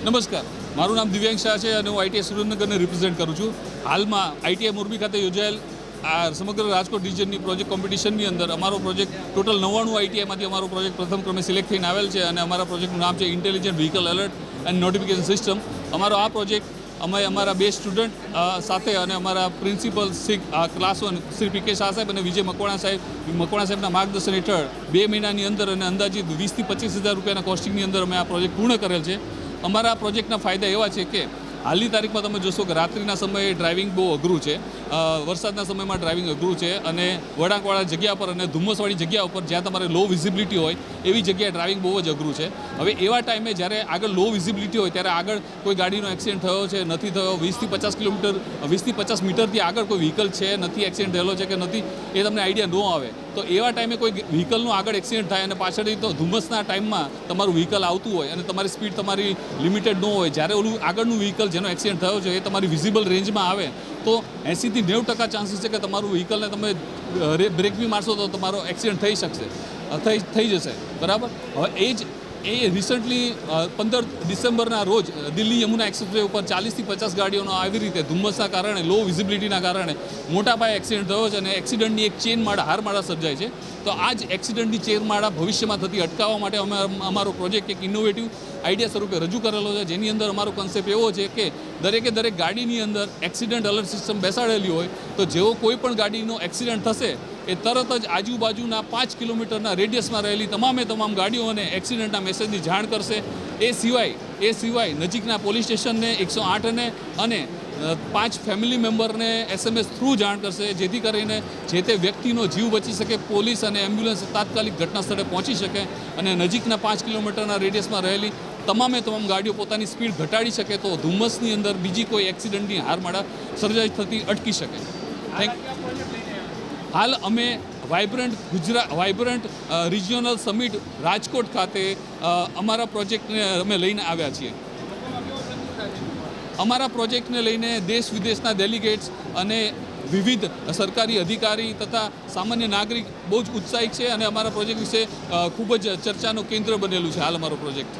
નમસ્કાર, મારું નામ દિવ્યાંગ શાહ છે અને હું આઈટીઆઈ સુરેન્દ્રનગરને રિપ્રેઝેન્ટ કરું છું. હાલમાં આઈટીઆઈ મોરબી ખાતે યોજાયેલ આ સમગ્ર રાજકોટ રિજનની પ્રોજેક્ટ કોમ્પિટિશનની અંદર અમારો પ્રોજેક્ટ ટોટલ 99 આઈટીઆઈમાંથી અમારો પ્રોજેક્ટ પ્રથમ ક્રમે સિલેક્ટ થઈને આવેલ છે અને અમારા પ્રોજેક્ટનું નામ છે intelligent vehicle alert and notification system. અમારો આ પ્રોજેક્ટ અમે અમારા બે સ્ટુડન્ટ સાથે અને અમારા પ્રિન્સિપલ ક્લાસ 1 શ્રી પી કે શાહ સાહેબ અને વિજય મકવાણા સાહેબના માર્ગદર્શન હેઠળ 2 મહિનાની અંદર અને અંદાજિત 20,000 થી 25,000 રૂપિયાના કોસ્ટિંગની અંદર અમે આ પ્રોજેક્ટ પૂર્ણ કરેલ છે. અમારા પ્રોજેક્ટના ફાયદા એવા છે કે હાલની તારીખમાં તમે જોશો કે રાત્રિના સમયે ડ્રાઇવિંગ બહુ અઘરું છે, વરસાદના સમયમાં ડ્રાઇવિંગ અઘરું છે અને વળાંકવાળા જગ્યા પર અને ધુમ્મસવાળી જગ્યા ઉપર જ્યાં તમારે લો વિઝિબિલિટી હોય એવી જગ્યાએ ડ્રાઇવિંગ બહુ જ અઘરું છે. હવે એવા ટાઈમે જ્યારે આગળ લો વિઝિબિલિટી હોય ત્યારે આગળ કોઈ ગાડીનો એક્સિડન્ટ થયો છે નથી થયો, 20 થી 50 મીટરથી આગળ કોઈ વ્હીકલ છે નથી, એક્સિડન્ટ થયેલો છે કે નથી એ તમને આઈડિયા ન આવે. તો એવા ટાઈમે કોઈ વ્હીકલનું આગળ એક્સિડન્ટ થાય અને પાછળથી તો ધુમ્મસના ટાઈમમાં તમારું વ્હીકલ આવતું હોય અને તમારી સ્પીડ તમારી લિમિટેડ ન હોય, જ્યારે ઓલું આગળનું વ્હીકલ જેનો એક્સિડન્ટ થયો છે એ તમારી વિઝિબલ રેન્જમાં આવે તો 80 થી 90% ચાન્સીસ છે કે તમારું વ્હીકલને તમે બ્રેક બી મારશો તો તમારો એક્સિડન્ટ થઈ જશે. બરાબર. હવે એ રિસન્ટલી 15 ડિસેમ્બરના રોજ દિલ્હી યમુના એક્સપ્રેસ ઉપર 40 થી 50 ગાડીઓનો આવી રીતે ધુમ્મસના કારણે, લો વિઝિબિલિટીના કારણે મોટા પાયે એક્સિડન્ટ થયો છે અને એક્સિડન્ટની એક હારમાળા સર્જાય છે. તો આ જ એક્સિડન્ટની ચેનમાળા ભવિષ્યમાં થતી અટકાવવા માટે અમે અમારો પ્રોજેક્ટ એક ઇનોવેટિવ આઈડિયા સ્વરૂપે રજૂ કરેલો છે, જેની અંદર અમારો કોન્સેપ્ટ એવો છે કે દરેક ગાડીની અંદર એક્સિડન્ટ એલર્ટ સિસ્ટમ બેસાડેલી હોય તો જેવો કોઈ પણ ગાડીનો એક્સિડન્ટ થશે એ તરત જ આજુબાજુના 5 કિલોમીટરના રેડિયસમાં રહેલી તમામ ગાડીઓને એક્સિડન્ટના મેસેજની જાણ કરશે. એ સિવાય નજીકના પોલીસ સ્ટેશનને 108ને અને 5 ફેમિલી મેમ્બરને SMS થ્રુ જાણ કરશે, જેથી કરીને જે તે વ્યક્તિનો જીવ બચી શકે, પોલીસ અને એમ્બ્યુલન્સ તાત્કાલિક ઘટના સ્થળે પહોંચી શકે અને નજીકના 5 કિલોમીટરના રેડિયસમાં રહેલી તમામ ગાડીઓ પોતાની સ્પીડ ઘટાડી શકે તો ધુમ્મસની અંદર બીજી કોઈ એક્સિડન્ટની હારમાળા સર્જાઈ થતી અટકી શકે. હાલ અમે વાઇબ્રન્ટ રિજિયોનલ સમિટ રાજકોટ ખાતે અમારા પ્રોજેક્ટને અમે લઈને આવ્યા છીએ. અમારા પ્રોજેક્ટને લઈને દેશ વિદેશના ડેલિગેટ્સ અને વિવિધ સરકારી અધિકારી તથા સામાન્ય નાગરિક બહુ જ ઉત્સાહિત છે અને અમારા પ્રોજેક્ટ વિશે ખૂબ જ ચર્ચાનું કેન્દ્ર બનેલું છે હાલ અમારો પ્રોજેક્ટ.